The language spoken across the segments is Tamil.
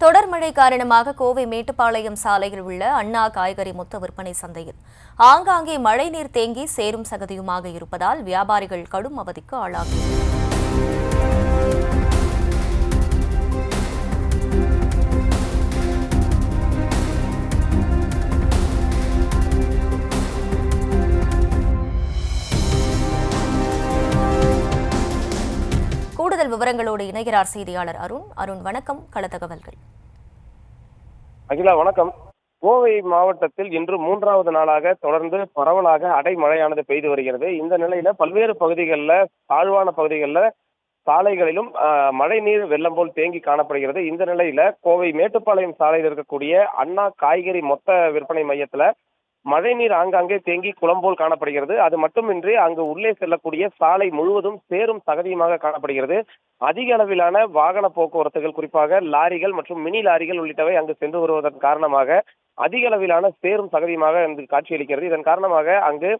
தொடர் மழை காரணமாக கோவை மேட்டுப்பாளையம் சாலையில் உள்ள அண்ணா காய்கறி மொத்த விற்பனை சந்தையில் ஆங்காங்கே மழைநீர் தேங்கி சேரும் சகதியுமாக இருப்பதால் வியாபாரிகள் கடும் அவதிக்கு ஆளாகினர். கூடுதல் விவரங்களோடு இணைகிறார் செய்தியாளர் அருண். வணக்கம். கள தகவல்கள். அகிலா வணக்கம். கோவை மாவட்டத்தில் இன்று மூன்றாவது நாளாக தொடர்ந்து பரவலாக அடைமழையானது பெய்து வருகிறது. இந்த நிலையில பல்வேறு பகுதிகளில், தாழ்வான பகுதிகளில் சாலைகளிலும் மழை நீர் வெள்ளம் போல் தேங்கி காணப்படுகிறது. இந்த நிலையில கோவை மேட்டுப்பாளையம் சாலையில் இருக்கக்கூடிய அண்ணா காய்கறி மொத்த விற்பனை மையத்துல மழைநீர் ஆங்காங்கே தேங்கி குளம் போல் காணப்படுகிறது. அது மட்டுமின்றி அங்கு உள்ளே செல்லக்கூடிய சாலை முழுவதும் சேரும் சகதியுமாக காணப்படுகிறது. அதிக அளவிலான வாகன போக்குவரத்துகள், குறிப்பாக லாரிகள் மற்றும் மினி லாரிகள் உள்ளிட்டவை அங்கு சென்று வருவதன் காரணமாக அதிக அளவிலான சேரும் சகதியுமாக காட்சியளிக்கிறது. இதன் காரணமாக அங்கு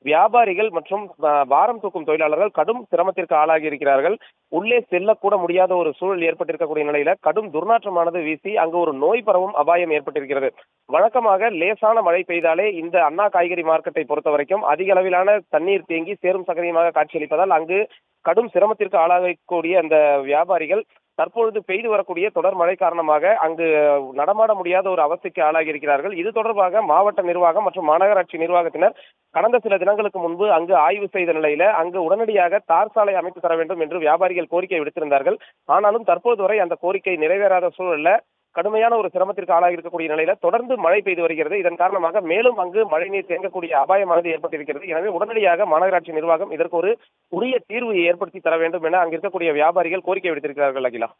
வியாபாரிகள் மற்றும் பாரம் தூக்கும் தொழிலாளர்கள் கடும் சிரமத்திற்கு ஆளாகி இருக்கிறார்கள். உள்ளே செல்லக்கூட முடியாத ஒரு சூழல் ஏற்பட்டிருக்கக்கூடிய நிலையில கடும் துர்நாற்றமானது வீசி அங்கு ஒரு நோய் பரவும் அபாயம் ஏற்பட்டிருக்கிறது. வழக்கமாக லேசான மழை பெய்தாலே இந்த அண்ணா காய்கறி மார்க்கெட்டை பொறுத்த வரைக்கும் அதிக அளவிலான தண்ணீர் தேங்கி சேரும் சகதியுமாக காட்சியளிப்பதால் அங்கு கடும் சிரமத்திற்கு ஆளாகக்கூடிய அந்த வியாபாரிகள் தற்பொழுது பெய்து வரக்கூடிய தொடர் மழை காரணமாக அங்கு நடமாட முடியாத ஒரு அவஸ்தைக்கு ஆளாகி இருக்கிறார்கள். இது தொடர்பாக மாவட்ட நிர்வாகம் மற்றும் மாநகராட்சி நிர்வாகத்தினர் கடந்த சில தினங்களுக்கு முன்பு அங்கு ஆய்வு செய்த நிலையில அங்கு உடனடியாக தார் சாலை அமைத்து தர வேண்டும் என்று வியாபாரிகள் கோரிக்கை விடுத்திருந்தார்கள். ஆனாலும் தற்போது வரை அந்த கோரிக்கை நிறைவேறாத சூழல்ல கடுமையான ஒரு சிரமத்திற்கு ஆளாகி இருக்கக்கூடிய நிலையில தொடர்ந்து மழை பெய்து வருகிறது. இதன் காரணமாக மேலும் அங்கு மழைநீர் தேங்கக்கூடிய அபாயமானது ஏற்பட்டிருக்கிறது. எனவே உடனடியாக மாநகராட்சி நிர்வாகம் இதற்கு ஒரு உரிய தீர்வு ஏற்படுத்தி தர வேண்டும் என அங்கு இருக்கக்கூடிய வியாபாரிகள் கோரிக்கை விடுத்திருக்கிறார்கள். அகிலா.